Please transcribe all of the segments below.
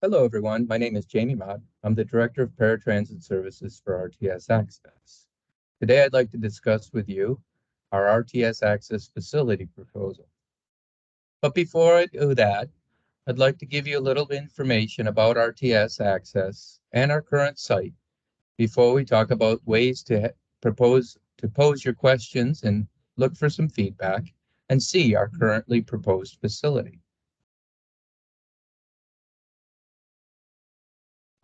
Hello, everyone. My name is Jamie Mott. I'm the Director of Paratransit Services for RTS Access. Today, I'd like to discuss with you our RTS Access facility proposal. But before I do that, I'd like to give you a little information about RTS Access and our current site before we talk about ways to pose your questions and look for some feedback and see our currently proposed facility.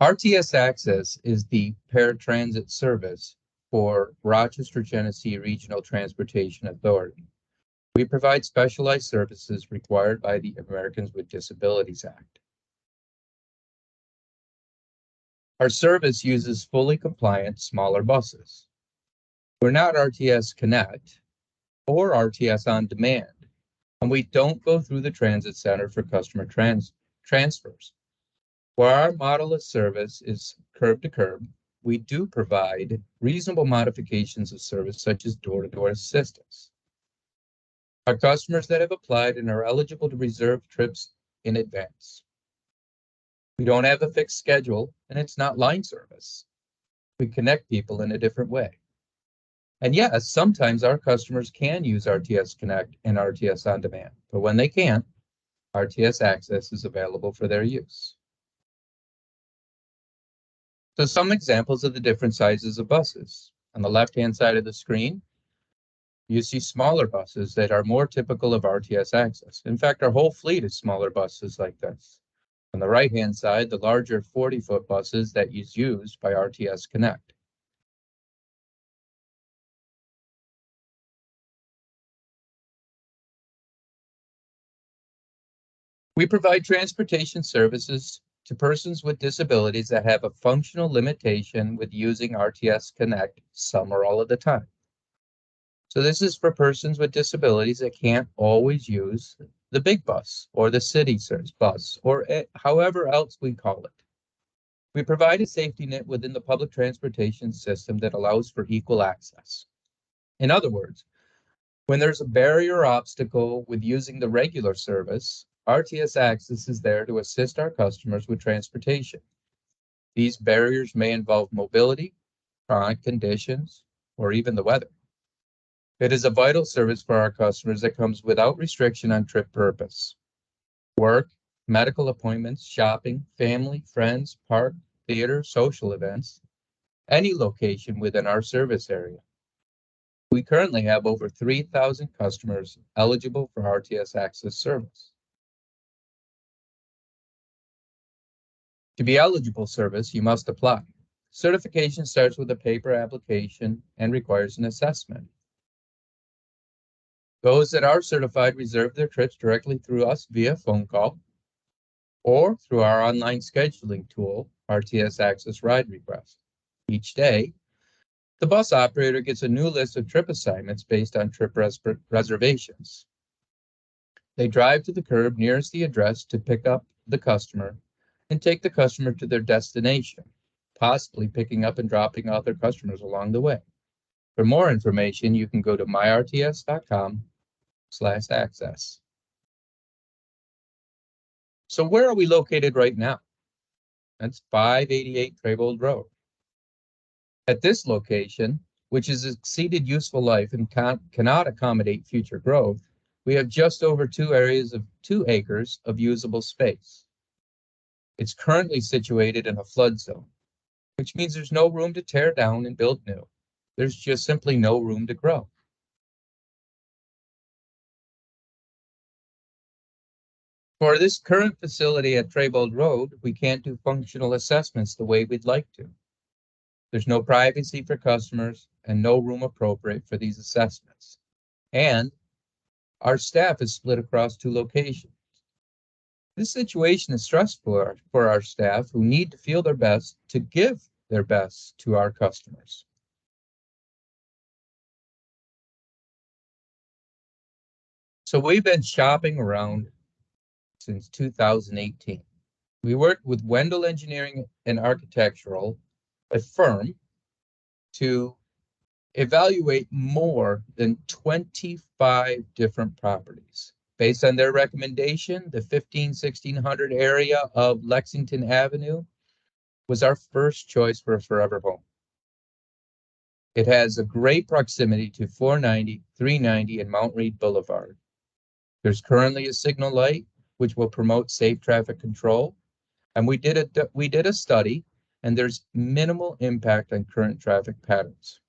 RTS Access is the paratransit service for Rochester, Genesee Regional Transportation Authority. We provide specialized services required by the Americans with Disabilities Act. Our service uses fully compliant smaller buses. We're not RTS Connect or RTS On Demand, and we don't go through the transit center for customer transfers. While our model of service is curb to curb, we do provide reasonable modifications of service such as door-to-door assistance. Our customers that have applied and are eligible to reserve trips in advance. We don't have a fixed schedule, and it's not line service. We connect people in a different way. And yes, sometimes our customers can use RTS Connect and RTS On Demand, but when they can't, RTS Access is available for their use. So some examples of the different sizes of buses. On the left-hand side of the screen, you see smaller buses that are more typical of RTS Access. In fact, our whole fleet is smaller buses like this. On the right-hand side, the larger 40-foot buses that is used by RTS Connect. We provide transportation services to persons with disabilities that have a functional limitation with using RTS Connect some or all of the time. So this is for persons with disabilities that can't always use the big bus or the city bus or however else we call it. We provide a safety net within the public transportation system that allows for equal access. In other words, when there's a barrier or obstacle with using the regular service, RTS Access is there to assist our customers with transportation. These barriers may involve mobility, chronic conditions, or even the weather. It is a vital service for our customers that comes without restriction on trip purpose. Work, medical appointments, shopping, family, friends, park, theater, social events, any location within our service area. We currently have over 3,000 customers eligible for RTS Access service. To be eligible service, you must apply. Certification starts with a paper application and requires an assessment. Those that are certified reserve their trips directly through us via phone call or through our online scheduling tool, RTS Access Ride Request. Each day, the bus operator gets a new list of trip assignments based on trip reservations. They drive to the curb nearest the address to pick up the customer and take the customer to their destination, possibly picking up and dropping off their customers along the way. For more information, you can go to myrts.com/access. So where are we located right now? That's 588 Traybold Road. At this location, which has exceeded useful life and cannot accommodate future growth, we have just over 2 acres of usable space. It's currently situated in a flood zone, which means there's no room to tear down and build new. There's just simply no room to grow. For this current facility at Traybold Road, we can't do functional assessments the way we'd like to. There's no privacy for customers and no room appropriate for these assessments. And our staff is split across 2 locations. This situation is stressful for our staff who need to feel their best to give their best to our customers. So we've been shopping around since 2018. We worked with Wendell Engineering and Architectural, a firm, to evaluate more than 25 different properties. Based on their recommendation, the 1600 area of Lexington Avenue was our first choice for a forever home. It has a great proximity to 490, 390, and Mount Read Boulevard. There's currently a signal light, which will promote safe traffic control. And we did a study, and there's minimal impact on current traffic patterns.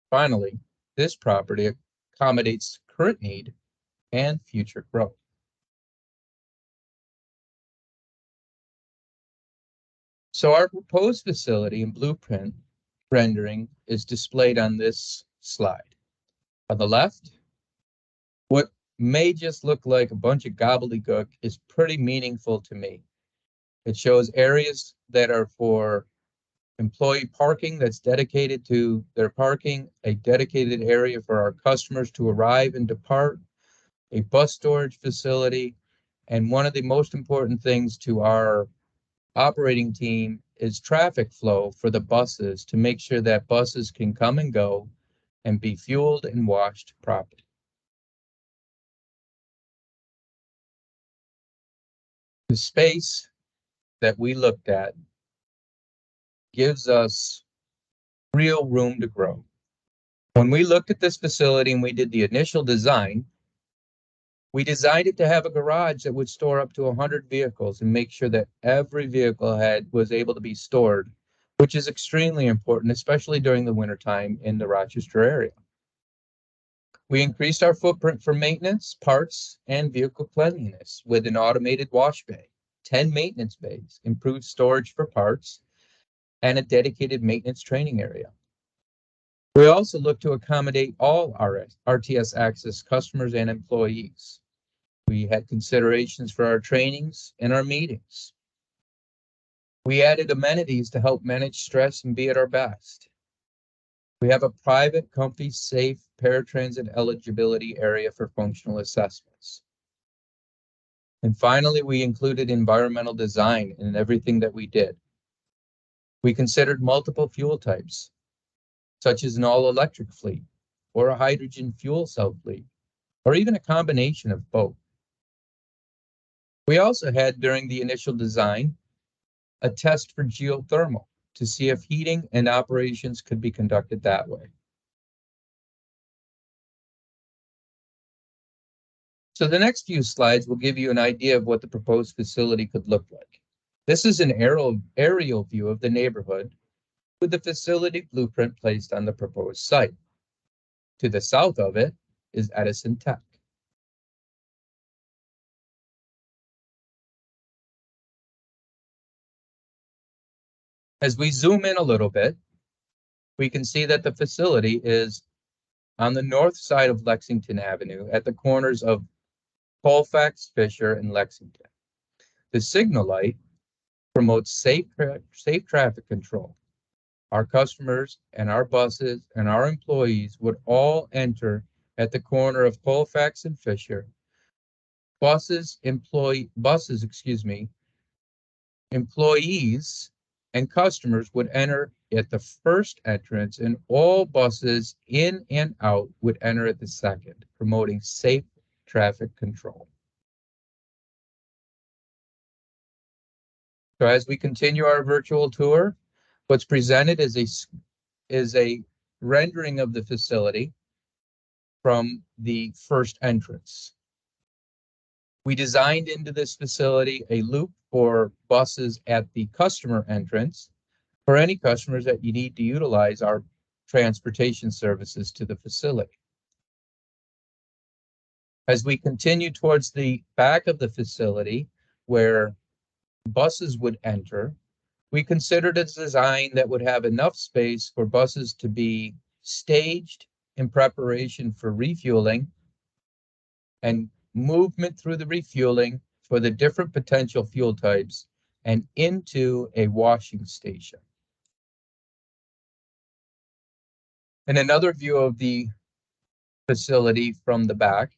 Finally, this property accommodates current need and future growth. So our proposed facility and blueprint rendering is displayed on this slide. On the left, what may just look like a bunch of gobbledygook is pretty meaningful to me. It shows areas that are for employee parking that's dedicated to their parking, a dedicated area for our customers to arrive and depart, a bus storage facility, and one of the most important things to our operating team is traffic flow for the buses to make sure that buses can come and go and be fueled and washed properly. The space that we looked at gives us real room to grow. When we looked at this facility and we did the initial design, we designed it to have a garage that would store up to 100 vehicles and make sure that every vehicle was able to be stored, which is extremely important, especially during the wintertime in the Rochester area. We increased our footprint for maintenance, parts, and vehicle cleanliness with an automated wash bay, 10 maintenance bays, improved storage for parts, and a dedicated maintenance training area. We also look to accommodate all our RTS Access customers and employees. We had considerations for our trainings and our meetings. We added amenities to help manage stress and be at our best. We have a private, comfy, safe paratransit eligibility area for functional assessments. And finally, we included environmental design in everything that we did. We considered multiple fuel types, such as an all-electric fleet, or a hydrogen fuel cell fleet, or even a combination of both. We also had, during the initial design, a test for geothermal to see if heating and operations could be conducted that way. So the next few slides will give you an idea of what the proposed facility could look like. This is an aerial view of the neighborhood with the facility blueprint placed on the proposed site. To the south of it is Edison Tech. As we zoom in a little bit, we can see that the facility is on the north side of Lexington Avenue at the corners of Colfax, Fisher, and Lexington. The signal light promotes safe traffic control. Our customers and our buses and our employees would all enter at the corner of Colfax and Fisher. Employees and customers would enter at the first entrance, and all buses in and out would enter at the second, promoting safe traffic control. So as we continue our virtual tour, what's presented is a rendering of the facility from the first entrance. We designed into this facility a loop for buses at the customer entrance for any customers that you need to utilize our transportation services to the facility. As we continue towards the back of the facility where buses would enter, we considered a design that would have enough space for buses to be staged in preparation for refueling and movement through the refueling for the different potential fuel types and into a washing station. And another view of the facility from the back,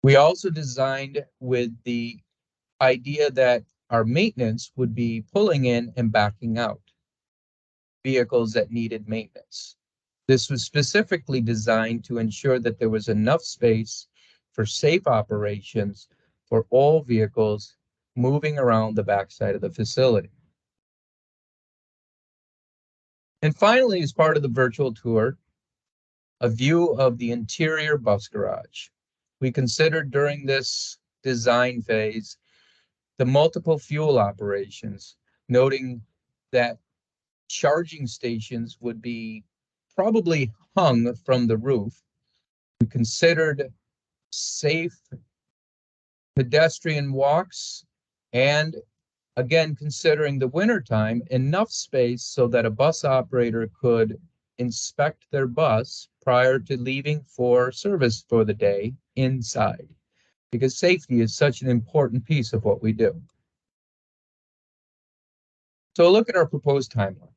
we also designed with the idea that our maintenance would be pulling in and backing out vehicles that needed maintenance. This was specifically designed to ensure that there was enough space for safe operations for all vehicles moving around the backside of the facility. And finally, as part of the virtual tour, a view of the interior bus garage. We considered during this design phase the multiple fuel operations, noting that charging stations would be probably hung from the roof. We considered safe pedestrian walks and, again, considering the wintertime, enough space so that a bus operator could inspect their bus prior to leaving for service for the day inside, because safety is such an important piece of what we do. So look at our proposed timeline.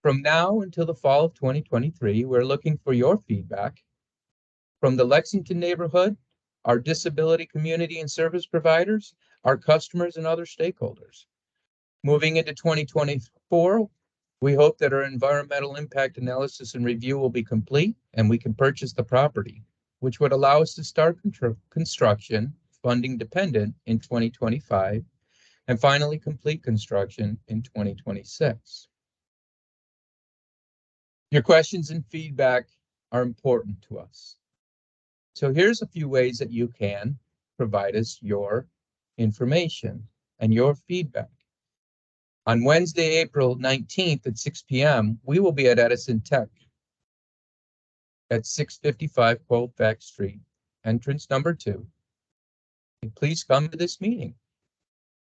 From now until the fall of 2023, we're looking for your feedback from the Lexington neighborhood, our disability community and service providers, our customers, and other stakeholders. Moving into 2024, we hope that our environmental impact analysis and review will be complete and we can purchase the property, which would allow us to start construction, funding dependent, in 2025, and finally complete construction in 2026. Your questions and feedback are important to us. So here's a few ways that you can provide us your information and your feedback. On Wednesday, April 19th at 6 p.m., we will be at Edison Tech at 655 Colfax Street, entrance number 2. And please come to this meeting.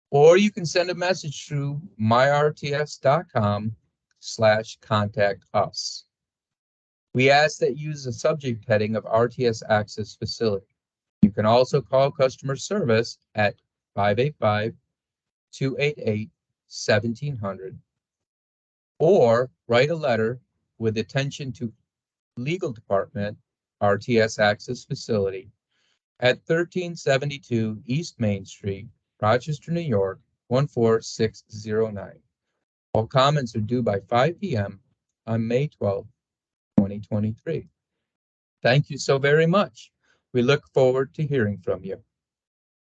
Or you can send a message through myrts.com/contact us. We ask that you use the subject heading of RTS Access Facility. You can also call customer service at 585-288-1700 or write a letter with attention to Legal Department, RTS Access Facility at 1372 East Main Street, Rochester, New York, 14609. All comments are due by 5 p.m. on May 12th, 2023. Thank you so very much. We look forward to hearing from you.